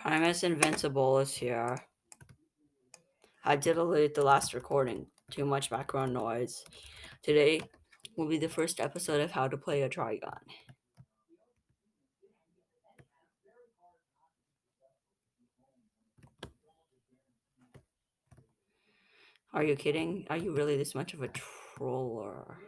Primus Invincible is here. I did delete the last recording. Too much background noise. Today will be the first episode of how to play a Trigon. Are you kidding? Are you really this much of a troller?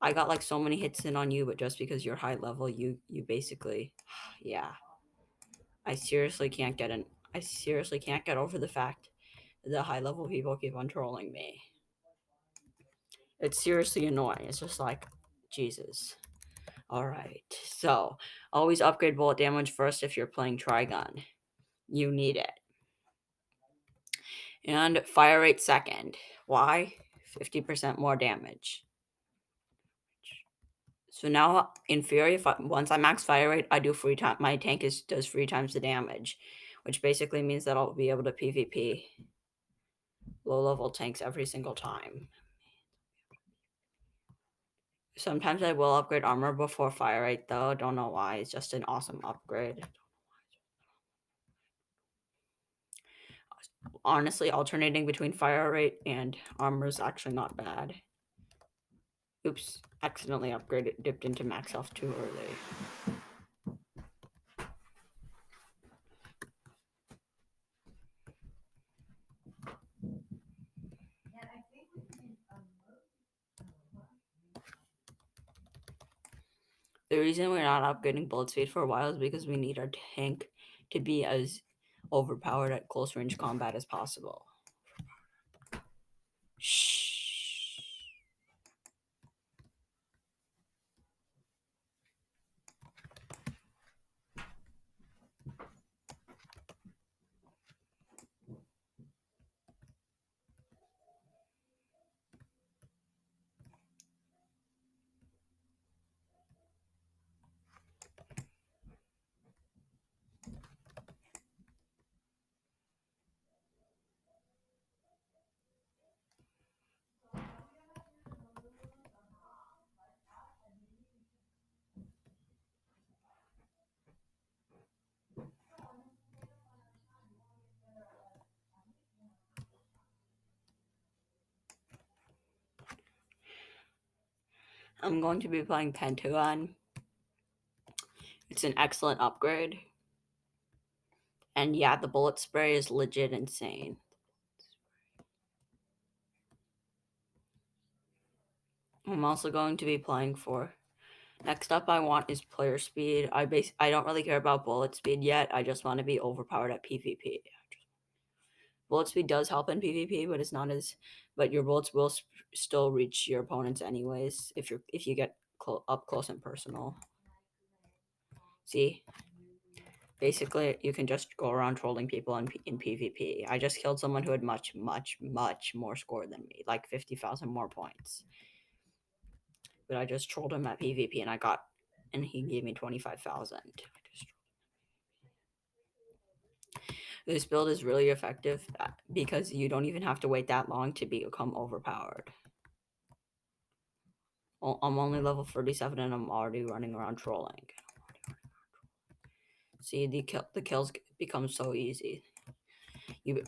I got like so many hits in on you, but just because you're high level, you basically, yeah. I seriously can't get in. I seriously can't get over the fact that the high level people keep on trolling me. It's seriously annoying. It's just like, Jesus. Alright, so always upgrade bullet damage first if you're playing Trigon. You need it. And fire rate second. Why? 50% more damage. So now, in theory, once I max fire rate, I do free time. My tank does 3 times the damage, which basically means that I'll be able to PvP low level tanks every single time. Sometimes I will upgrade armor before fire rate, though. Don't know why. It's just an awesome upgrade. Honestly, alternating between fire rate and armor is actually not bad. Oops, accidentally dipped into max health too early. The reason we're not upgrading bullet speed for a while is because we need our tank to be as overpowered at close range combat as possible. Shh. I'm going to be playing Pentagon. It's an excellent upgrade. And yeah, the bullet spray is legit insane. I'm also going to be playing for. Next up, I want is player speed. I don't really care about bullet speed yet. I just want to be overpowered at PvP. Bullet speed does help in PvP, but it's not as. But your bullets will still reach your opponents anyways if you get up close and personal. See, basically, you can just go around trolling people in PvP. I just killed someone who had much more score than me, like 50,000 more points. But I just trolled him at PvP, and he gave me 25,000. This build is really effective because you don't even have to wait that long to become overpowered. I'm only level 37 and I'm already running around trolling. See, the kills become so easy.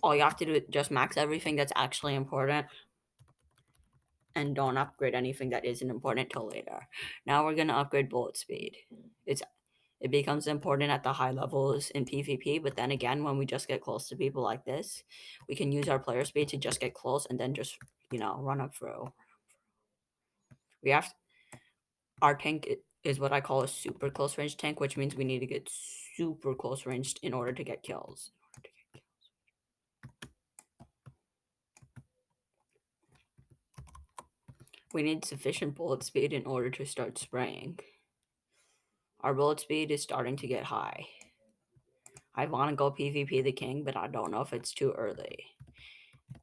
All you have to do is just max everything that's actually important and don't upgrade anything that isn't important till later. Now we're going to upgrade bullet speed. It becomes important at the high levels in PvP, but then again, when we just get close to people like this, we can use our player speed to just get close and then just, run up through. We have our tank is what I call a super close range tank, which means we need to get super close ranged in order to get kills. We need sufficient bullet speed in order to start spraying. Our bullet speed is starting to get high. I want to go PvP the king, but I don't know if it's too early.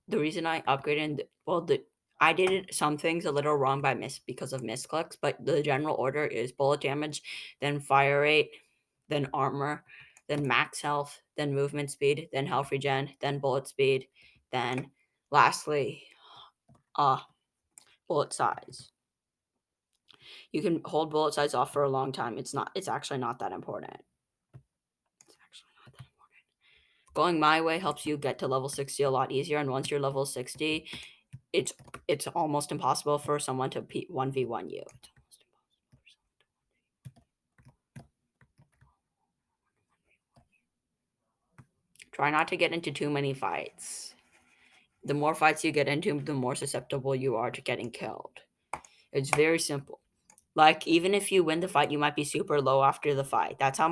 The reason I upgraded, I did some things a little wrong because of misclicks, but the general order is bullet damage, then fire rate, then armor, then max health, then movement speed, then health regen, then bullet speed, then lastly, bullet size. You can hold bullet size off for a long time. It's actually not that important. Going my way helps you get to level 60 a lot easier, and once you're level 60, it's it's almost impossible for someone to 1v1 you. Try not to get into too many fights. The more fights you get into, the more susceptible you are to getting killed. It's very simple. Like, even if you win the fight, you might be super low after the fight. That's how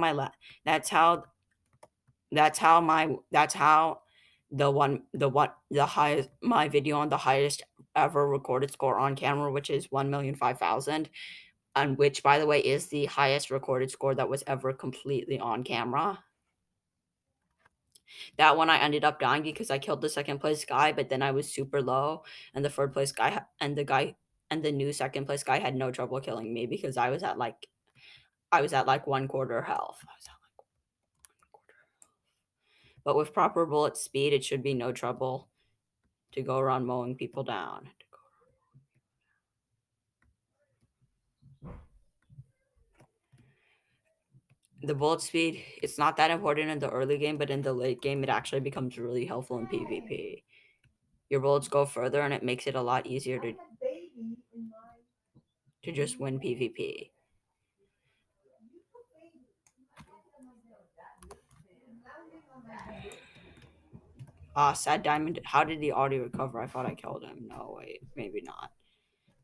the highest my video on the highest ever recorded score on camera, which is 1,005,000, and which, by the way, is the highest recorded score that was ever completely on camera. That one I ended up dying because I killed the second place guy, but then I was super low, and the third place guy and the new second place guy had no trouble killing me because I was at like 1/4 health. But with proper bullet speed, it should be no trouble to go around mowing people down. The bullet speed, it's not that important in the early game, but in the late game, it actually becomes really helpful in PvP. Your bullets go further, and it makes it a lot easier to just win PvP. Sad Diamond, how did the audio recover? I thought I killed him. No, wait, maybe not.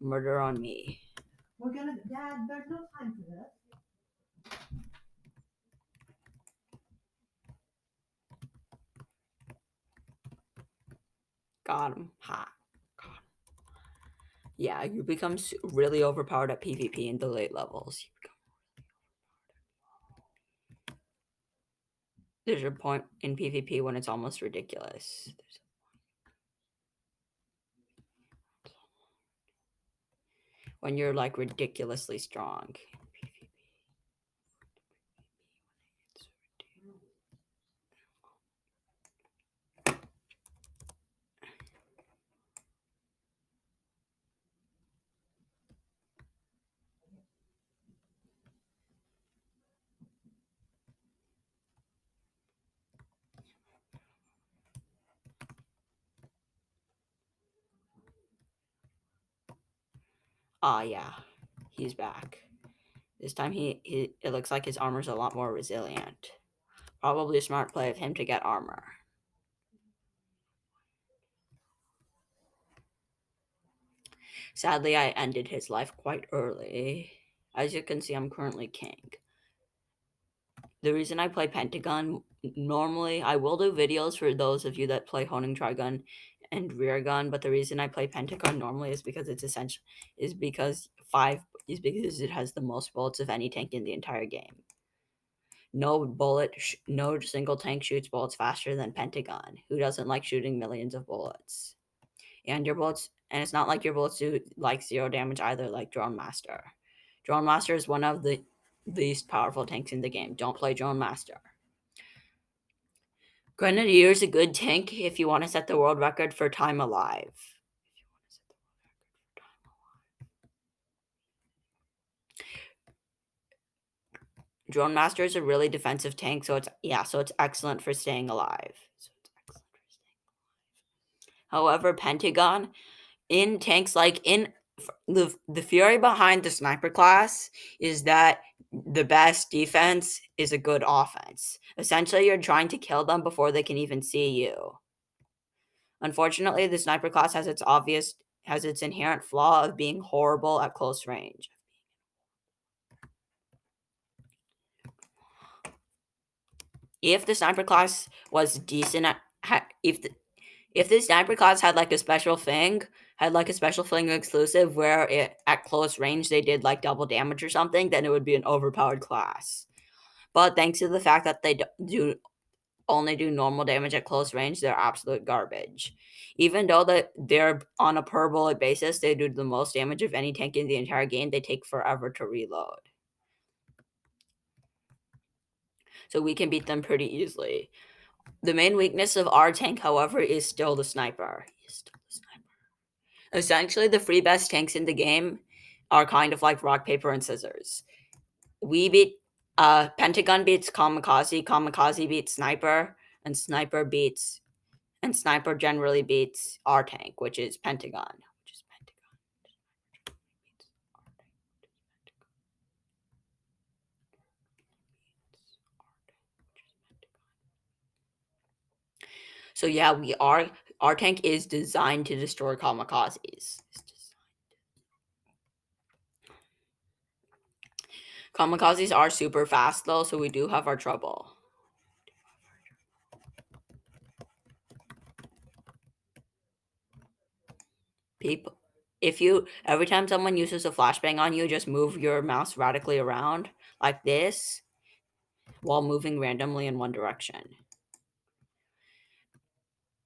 Murder on me. Dad, there's no time for this. Got him. Ha. Yeah, you become really overpowered at PvP in the late levels. There's a point in PvP when it's almost ridiculous. When you're like ridiculously strong. Yeah, he's back. This time it looks like his armor's a lot more resilient. Probably a smart play of him to get armor. Sadly, I ended his life quite early. As you can see, I'm currently king. The reason I play Pentagon, normally I will do videos for those of you that play Honing Trigun and Rear Gun, but the reason I play Pentagon normally is because it's essential is because it has the most bullets of any tank in the entire game. No single tank shoots bullets faster than Pentagon. Who doesn't like shooting millions of bullets? And it's not like your bullets do like 0 damage either, like Drone Master. Drone Master is one of the least powerful tanks in the game. Don't play Drone Master. Grenadier is a good tank if you want to set the world record for time alive. Drone Master is a really defensive tank, so it's excellent for staying alive. However, Pentagon in tanks like in the theory behind the sniper class is that the best defense is a good offense. Essentially, you're trying to kill them before they can even see you. Unfortunately, the sniper class has its inherent flaw of being horrible at close range. If the sniper class was decent if the sniper class had like a special thing, exclusive where at close range they did like double damage or something, then it would be an overpowered class. But thanks to the fact that they only do normal damage at close range, they're absolute garbage. Even though they're on a per bullet basis, they do the most damage of any tank in the entire game. They take forever to reload. So we can beat them pretty easily. The main weakness of our tank, however, is still the sniper. Essentially, the three best tanks in the game are kind of like rock, paper, and scissors. We beat Pentagon beats Kamikaze, Kamikaze beats Sniper, and sniper generally beats our tank, which is Pentagon. So yeah, our tank is designed to destroy kamikazes. Kamikazes are super fast though, so we do have our trouble. People, if you every time someone uses a flashbang on you, just move your mouse radically around like this while moving randomly in one direction.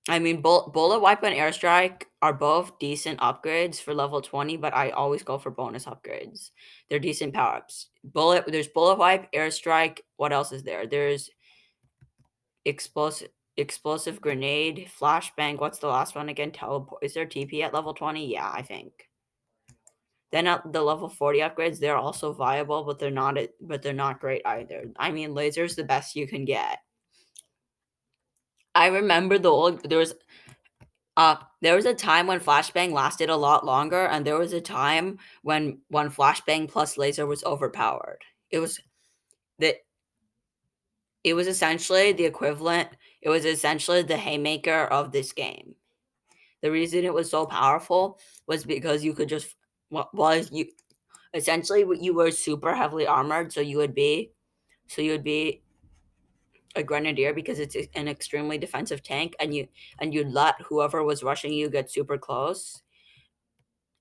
I mean, bullet wipe and airstrike are both decent upgrades for level 20, but I always go for bonus upgrades. They're decent power ups. There's bullet wipe, airstrike. What else is there? There's explosive grenade, flashbang. What's the last one again? Teleport. Is there TP at level 20? Yeah, I think. Then at the level 40 upgrades, they're also viable, but they're not great either. I mean, laser's the best you can get. I remember there was a time when flashbang lasted a lot longer, and there was a time when flashbang plus laser was overpowered. It was the it was essentially the equivalent. It was essentially the haymaker of this game. The reason it was so powerful was because you could just was you essentially you were super heavily armored, so you would be a grenadier because it's an extremely defensive tank, and you let whoever was rushing you get super close.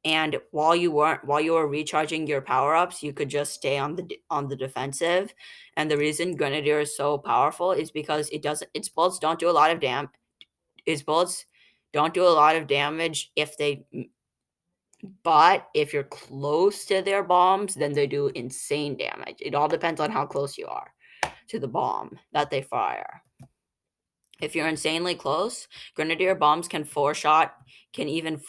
And while you were recharging your power ups, you could just stay on the defensive. And the reason grenadier is so powerful is because its bullets don't do a lot of its bullets don't do a lot of damage but if you're close to their bombs, then they do insane damage. It all depends on how close you are to the bomb that they fire. If you're insanely close, grenadier bombs can four shot. Can even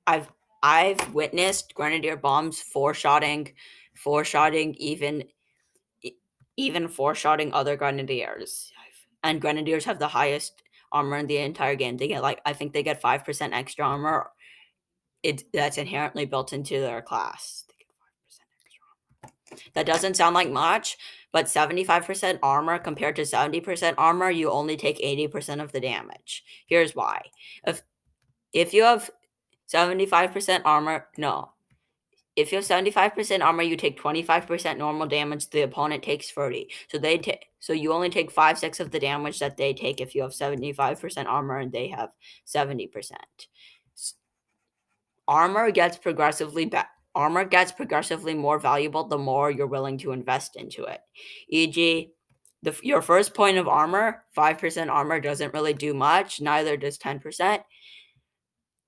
I've I've witnessed grenadier bombs four shotting even four shotting other grenadiers. And grenadiers have the highest armor in the entire game. They get I think they get 5% extra armor. That's inherently built into their class. That doesn't sound like much, but 75% armor compared to 70% armor, you only take 80% of the damage. Here's why. If if you have 75% armor, no. If you have 75% armor, you take 25% normal damage, the opponent takes 30. So you only take 5/6 of the damage that they take if you have 75% armor and they have 70%. Armor gets armor gets progressively more valuable the more you're willing to invest into it. E.g., your first point of armor, 5% armor doesn't really do much, neither does 10%.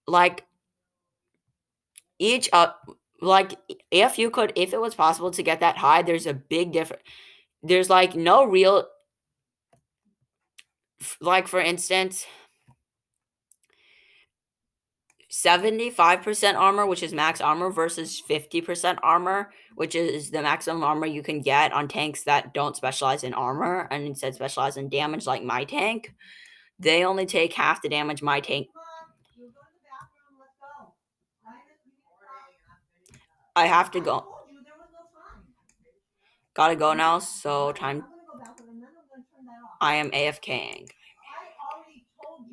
Like each like if it was possible to get that high, there's a big difference. There's no real for instance, 75% armor, which is max armor, versus 50% armor, which is the maximum armor you can get on tanks that don't specialize in armor and instead specialize in damage, like my tank. They only take half the damage my tank. You go to the bathroom. Let's go. I have to go. I told you there was no time. Gotta go now, so time. I'm gonna go bathroom and then I'm gonna turn that off. I am AFKing.